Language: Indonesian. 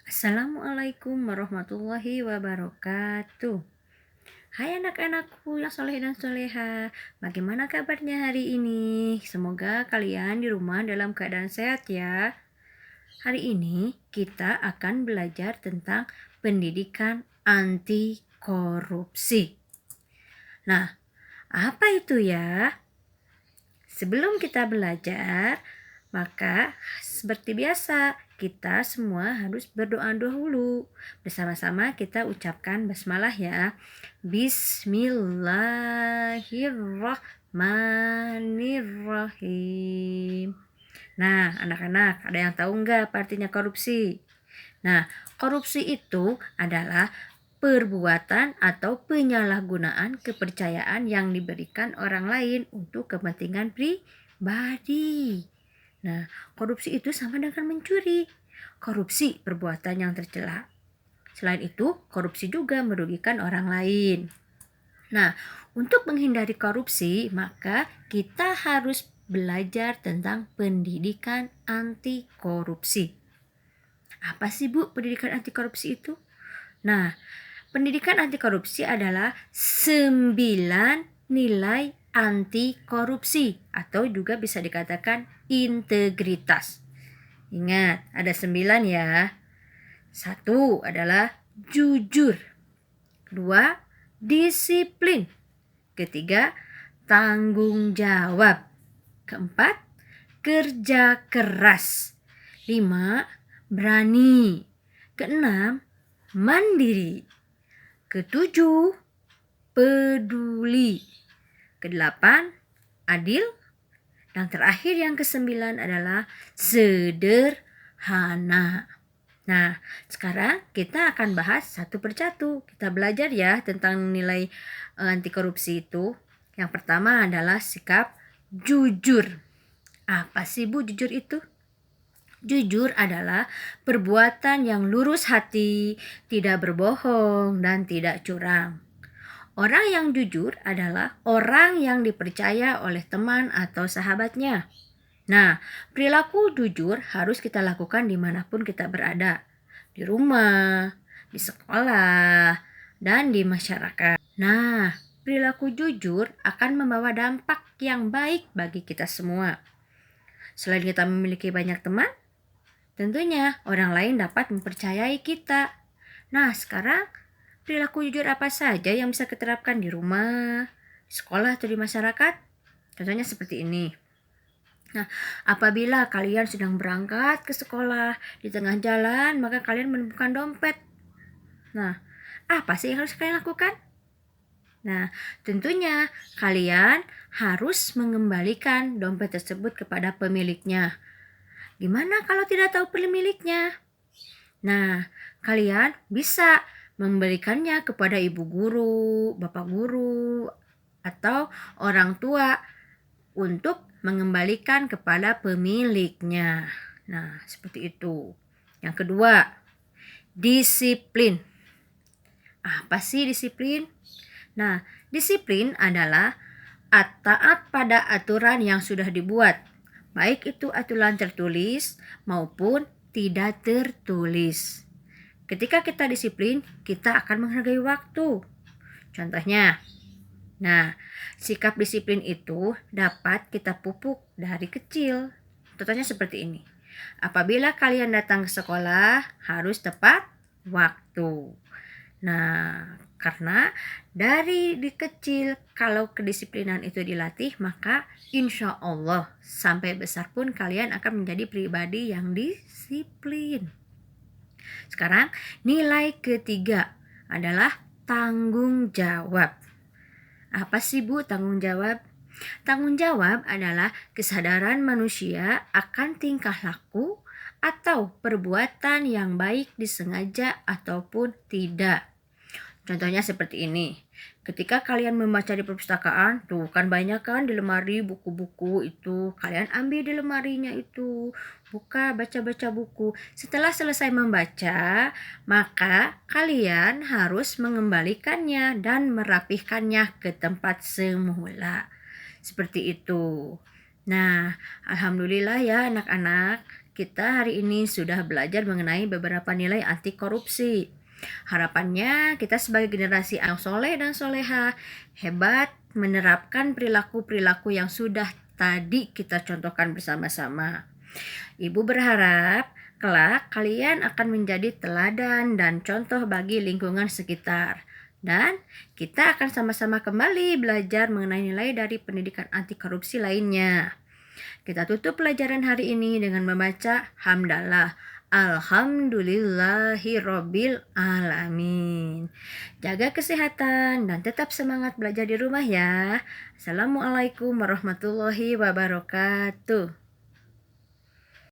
Assalamualaikum warahmatullahi wabarakatuh. Hai anak-anakku yang soleh dan soleha, bagaimana kabarnya hari ini? Semoga kalian di rumah dalam keadaan sehat ya. Hari ini kita akan belajar tentang pendidikan anti korupsi. Nah, apa itu ya? Sebelum kita belajar, maka seperti biasa kita semua harus berdoa dahulu. Bersama-sama kita ucapkan basmalah ya. Bismillahirrahmanirrahim. Nah, anak-anak, ada yang tahu nggak apa artinya korupsi? Nah, korupsi itu adalah perbuatan atau penyalahgunaan kepercayaan yang diberikan orang lain untuk kepentingan pribadi. Nah, korupsi itu sama dengan mencuri. Korupsi perbuatan yang tercela. Selain itu, korupsi juga merugikan orang lain. Nah, untuk menghindari korupsi, maka kita harus belajar tentang pendidikan anti korupsi. Apa sih Bu pendidikan anti korupsi itu? Nah, pendidikan anti korupsi adalah 9 nilai anti korupsi atau juga bisa dikatakan integritas. Ingat, ada 9 ya. 1 adalah jujur. 2, disiplin. 3, tanggung jawab. 4, kerja keras. 5, berani. 6, mandiri. 7, peduli. 8, adil. Dan terakhir yang ke-9 adalah sederhana. Nah, sekarang kita akan bahas satu persatu. Kita belajar ya tentang nilai anti korupsi itu. Yang pertama adalah sikap jujur. Apa sih Bu jujur itu? Jujur adalah perbuatan yang lurus hati, tidak berbohong, dan tidak curang. Orang yang jujur adalah orang yang dipercaya oleh teman atau sahabatnya. Nah, perilaku jujur harus kita lakukan dimanapun kita berada. Di rumah, di sekolah, dan di masyarakat. Nah, perilaku jujur akan membawa dampak yang baik bagi kita semua. Selain kita memiliki banyak teman, tentunya orang lain dapat mempercayai kita. Nah, sekarang perilaku jujur apa saja yang bisa diterapkan di rumah, sekolah, atau di masyarakat? Contohnya seperti ini. Nah, apabila kalian sedang berangkat ke sekolah, di tengah jalan, maka kalian menemukan dompet. Nah, apa sih yang harus kalian lakukan? Nah, tentunya kalian harus mengembalikan dompet tersebut kepada pemiliknya. Gimana kalau tidak tahu pemiliknya? Nah, kalian bisa memberikannya kepada ibu guru, bapak guru, atau orang tua untuk mengembalikan kepada pemiliknya. Nah, seperti itu. Yang kedua, disiplin. Apa sih disiplin? Nah, disiplin adalah taat pada aturan yang sudah dibuat, baik itu aturan tertulis maupun tidak tertulis. Ketika kita disiplin, kita akan menghargai waktu. Contohnya, nah, sikap disiplin itu dapat kita pupuk dari kecil. Contohnya seperti ini. Apabila kalian datang ke sekolah, harus tepat waktu. Nah, karena dari di kecil kalau kedisiplinan itu dilatih, maka insya Allah sampai besar pun kalian akan menjadi pribadi yang disiplin. Sekarang nilai ketiga adalah tanggung jawab. Apa sih Bu tanggung jawab? Tanggung jawab adalah kesadaran manusia akan tingkah laku atau perbuatan yang baik disengaja ataupun tidak. Contohnya seperti ini. Ketika kalian membaca di perpustakaan, tuh kan banyak kan di lemari buku-buku itu. Kalian ambil di lemarinya itu, buka, baca-baca buku. Setelah selesai membaca, maka kalian harus mengembalikannya dan merapihkannya ke tempat semula. Seperti itu. Nah, alhamdulillah ya anak-anak, kita hari ini sudah belajar mengenai beberapa nilai anti korupsi. Harapannya kita sebagai generasi yang soleh dan soleha hebat menerapkan perilaku-perilaku yang sudah tadi kita contohkan bersama-sama. Ibu berharap kelak kalian akan menjadi teladan dan contoh bagi lingkungan sekitar. Dan kita akan sama-sama kembali belajar mengenai nilai dari pendidikan anti korupsi lainnya. Kita tutup pelajaran hari ini dengan membaca hamdalah. Alhamdulillahirobbil alamin. Jaga kesehatan dan tetap semangat belajar di rumah ya. Assalamualaikum warahmatullahi wabarakatuh.